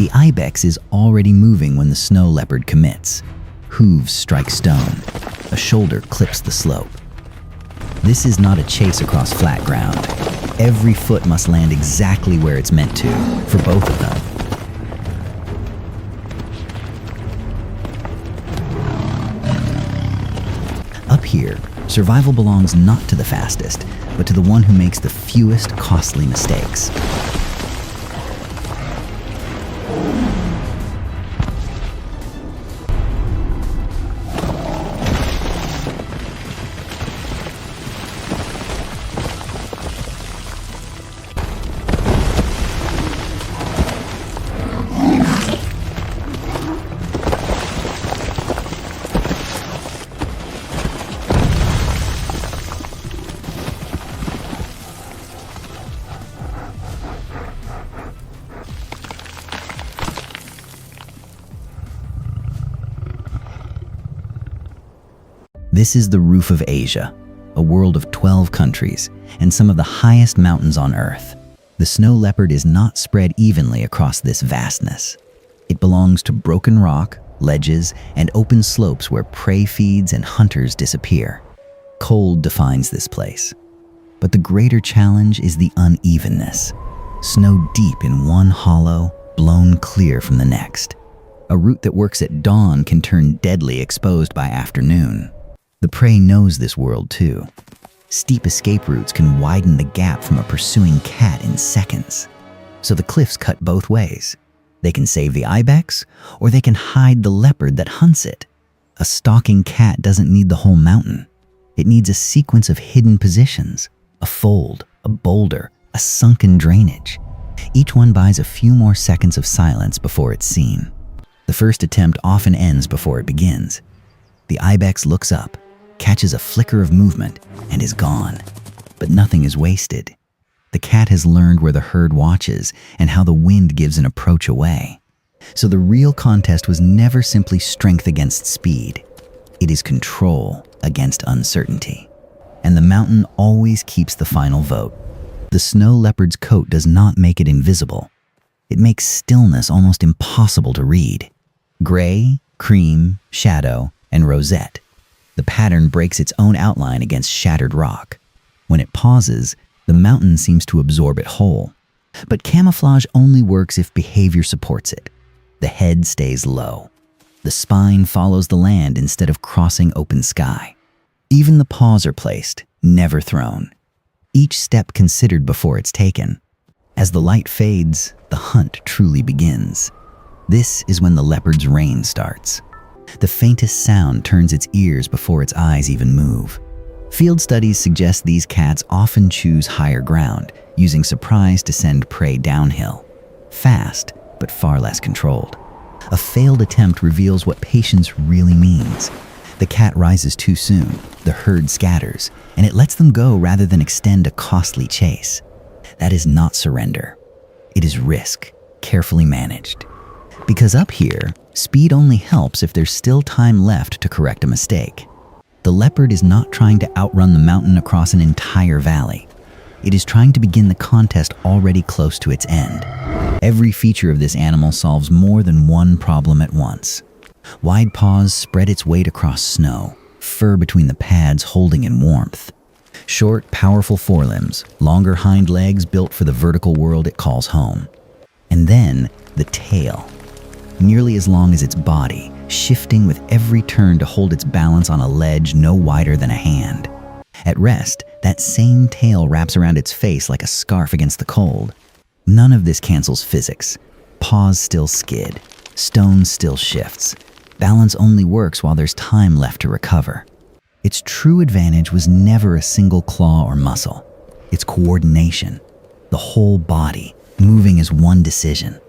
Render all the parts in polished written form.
The Ibex is already moving when the snow leopard commits. Hooves strike stone. A shoulder clips the slope. This is not a chase across flat ground. Every foot must land exactly where it's meant to, for both of them. Up here, survival belongs not to the fastest, but to the one who makes the fewest costly mistakes. This is the roof of Asia, a world of 12 countries, and some of the highest mountains on Earth. The snow leopard is not spread evenly across this vastness. It belongs to broken rock, ledges, and open slopes where prey feeds and hunters disappear. Cold defines this place. But the greater challenge is the unevenness. Snow deep in one hollow, blown clear from the next. A route that works at dawn can turn deadly exposed by afternoon. The prey knows this world too. Steep escape routes can widen the gap from a pursuing cat in seconds. So the cliffs cut both ways. They can save the ibex, or they can hide the leopard that hunts it. A stalking cat doesn't need the whole mountain. It needs a sequence of hidden positions, a fold, a boulder, a sunken drainage. Each one buys a few more seconds of silence before it's seen. The first attempt often ends before it begins. The ibex looks up, catches a flicker of movement, and is gone. But nothing is wasted. The cat has learned where the herd watches and how the wind gives an approach away. So the real contest was never simply strength against speed. It is control against uncertainty. And the mountain always keeps the final vote. The snow leopard's coat does not make it invisible. It makes stillness almost impossible to read. Gray, cream, shadow, and rosette. The pattern breaks its own outline against shattered rock. When it pauses, the mountain seems to absorb it whole. But camouflage only works if behavior supports it. The head stays low. The spine follows the land instead of crossing open sky. Even the paws are placed, never thrown. Each step considered before it's taken. As the light fades, the hunt truly begins. This is when the leopard's reign starts. The faintest sound turns its ears before its eyes even move. Field studies suggest these cats often choose higher ground, using surprise to send prey downhill. Fast, but far less controlled. A failed attempt reveals what patience really means. The cat rises too soon, the herd scatters, and it lets them go rather than extend a costly chase. That is not surrender. It is risk, carefully managed. Because up here, speed only helps if there's still time left to correct a mistake. The leopard is not trying to outrun the mountain across an entire valley. It is trying to begin the contest already close to its end. Every feature of this animal solves more than one problem at once. Wide paws spread its weight across snow, fur between the pads holding in warmth. Short, powerful forelimbs, longer hind legs built for the vertical world it calls home. And then, the tail. Nearly as long as its body, shifting with every turn to hold its balance on a ledge no wider than a hand. At rest, that same tail wraps around its face like a scarf against the cold. None of this cancels physics. Paws still skid. Stone still shifts. Balance only works while there's time left to recover. Its true advantage was never a single claw or muscle. It's coordination. The whole body, moving as one decision.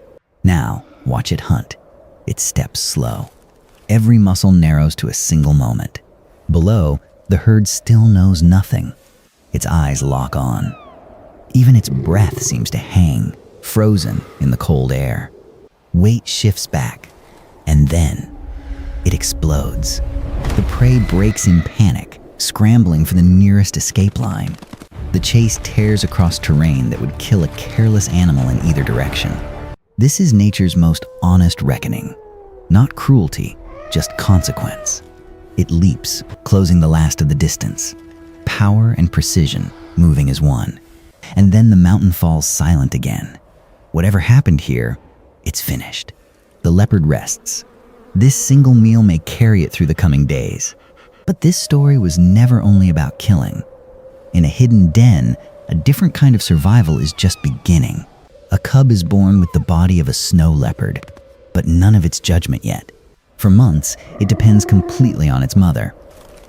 Now, watch it hunt. It steps slow. Every muscle narrows to a single moment. Below, the herd still knows nothing. Its eyes lock on. Even its breath seems to hang, frozen in the cold air. Weight shifts back, and then it explodes. The prey breaks in panic, scrambling for the nearest escape line. The chase tears across terrain that would kill a careless animal in either direction. This is nature's most honest reckoning. Not cruelty, just consequence. It leaps, closing the last of the distance. Power and precision moving as one. And then the mountain falls silent again. Whatever happened here, it's finished. The leopard rests. This single meal may carry it through the coming days. But this story was never only about killing. In a hidden den, a different kind of survival is just beginning. A cub is born with the body of a snow leopard, but none of its judgment yet. For months, it depends completely on its mother.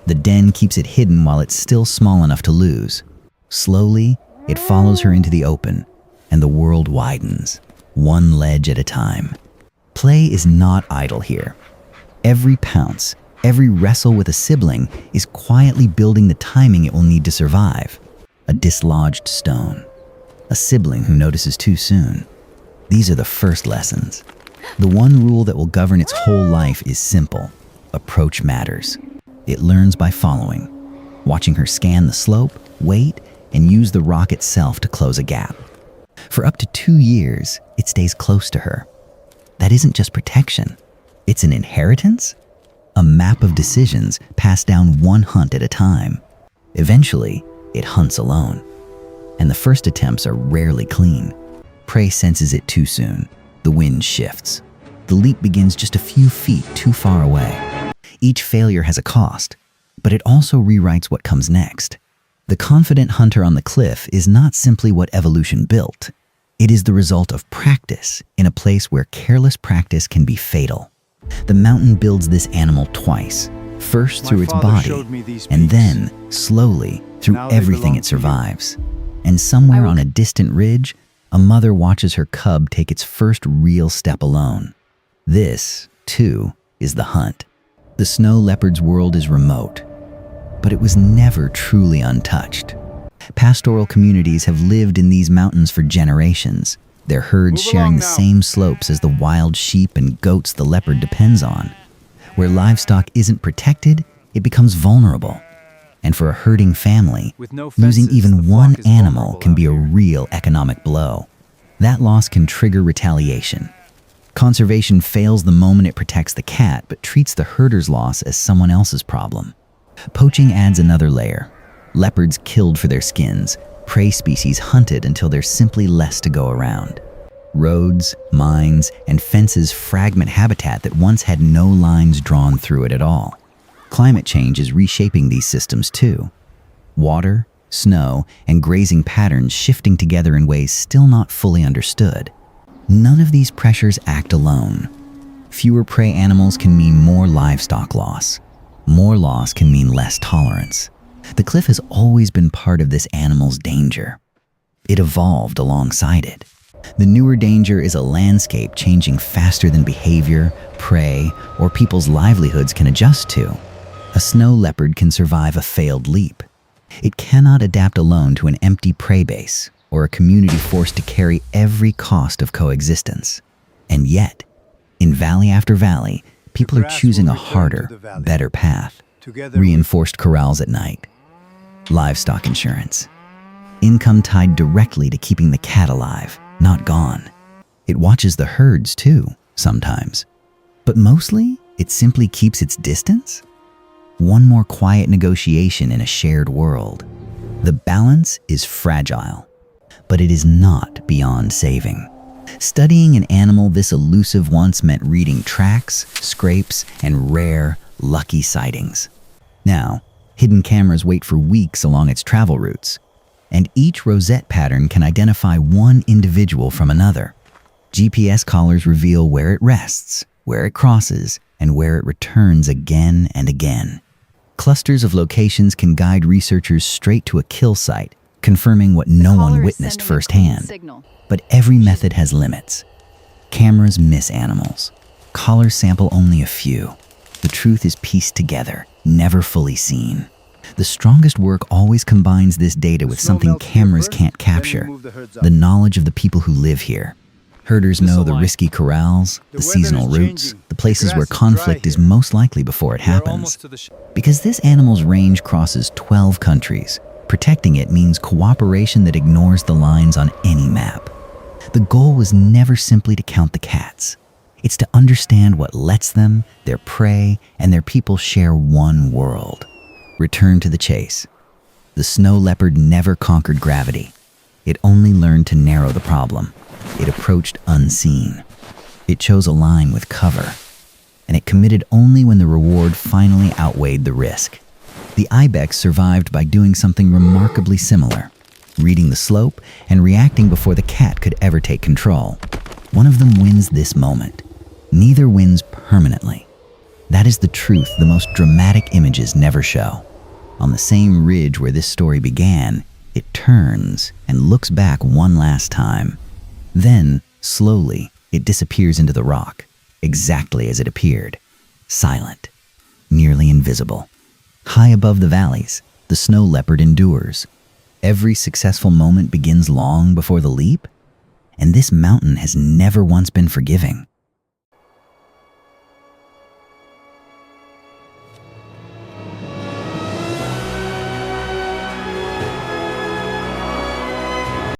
The den keeps it hidden while it's still small enough to lose. Slowly, it follows her into the open, and the world widens, one ledge at a time. Play is not idle here. Every pounce, every wrestle with a sibling is quietly building the timing it will need to survive. A dislodged stone. A sibling who notices too soon. These are the first lessons. The one rule that will govern its whole life is simple. Approach matters. It learns by following, watching her scan the slope, wait, and use the rock itself to close a gap. For up to 2 years, it stays close to her. That isn't just protection. It's an inheritance? A map of decisions passed down one hunt at a time. Eventually, it hunts alone. And the first attempts are rarely clean. Prey senses it too soon. The wind shifts. The leap begins just a few feet too far away. Each failure has a cost, but it also rewrites what comes next. The confident hunter on the cliff is not simply what evolution built. It is the result of practice in a place where careless practice can be fatal. The mountain builds this animal twice, first through its body, and then, slowly, through everything it survives. And somewhere on a distant ridge, a mother watches her cub take its first real step alone. This, too, is the hunt. The snow leopard's world is remote, but it was never truly untouched. Pastoral communities have lived in these mountains for generations, their herds sharing the same slopes as the wild sheep and goats the leopard depends on. Where livestock isn't protected, it becomes vulnerable. And for a herding family, losing even one animal can be a real economic blow. That loss can trigger retaliation. Conservation fails the moment it protects the cat, but treats the herder's loss as someone else's problem. Poaching adds another layer. Leopards killed for their skins, prey species hunted until there's simply less to go around. Roads, mines, and fences fragment habitat that once had no lines drawn through it at all. Climate change is reshaping these systems too. Water, snow, and grazing patterns shifting together in ways still not fully understood. None of these pressures act alone. Fewer prey animals can mean more livestock loss. More loss can mean less tolerance. The cliff has always been part of this animal's danger. It evolved alongside it. The newer danger is a landscape changing faster than behavior, prey, or people's livelihoods can adjust to. A snow leopard can survive a failed leap. It cannot adapt alone to an empty prey base or a community forced to carry every cost of coexistence. And yet, in valley after valley, people are choosing a harder, better path. Reinforced corrals at night. Livestock insurance. Income tied directly to keeping the cat alive, not gone. It watches the herds too, sometimes. But mostly, it simply keeps its distance. One more quiet negotiation in a shared world. The balance is fragile, but it is not beyond saving. Studying an animal this elusive once meant reading tracks, scrapes, and rare, lucky sightings. Now, hidden cameras wait for weeks along its travel routes, and each rosette pattern can identify one individual from another. GPS collars reveal where it rests, where it crosses, and where it returns again and again. Clusters of locations can guide researchers straight to a kill site, confirming what no one witnessed firsthand. But every method has limits. Cameras miss animals. Collars sample only a few. The truth is pieced together, never fully seen. The strongest work always combines this data with something cameras can't capture, the knowledge of the people who live here. Herders know the risky corrals, the seasonal routes, the places where conflict is most likely before it happens. Because this animal's range crosses 12 countries, protecting it means cooperation that ignores the lines on any map. The goal was never simply to count the cats. It's to understand what lets them, their prey, and their people share one world. Return to the chase. The snow leopard never conquered gravity. It only learned to narrow the problem. It approached unseen. It chose a line with cover. And it committed only when the reward finally outweighed the risk. The Ibex survived by doing something remarkably similar, reading the slope and reacting before the cat could ever take control. One of them wins this moment. Neither wins permanently. That is the truth the most dramatic images never show. On the same ridge where this story began, it turns and looks back one last time. Then, slowly, it disappears into the rock, exactly as it appeared. Silent, nearly invisible. High above the valleys, the snow leopard endures. Every successful moment begins long before the leap, and this mountain has never once been forgiving.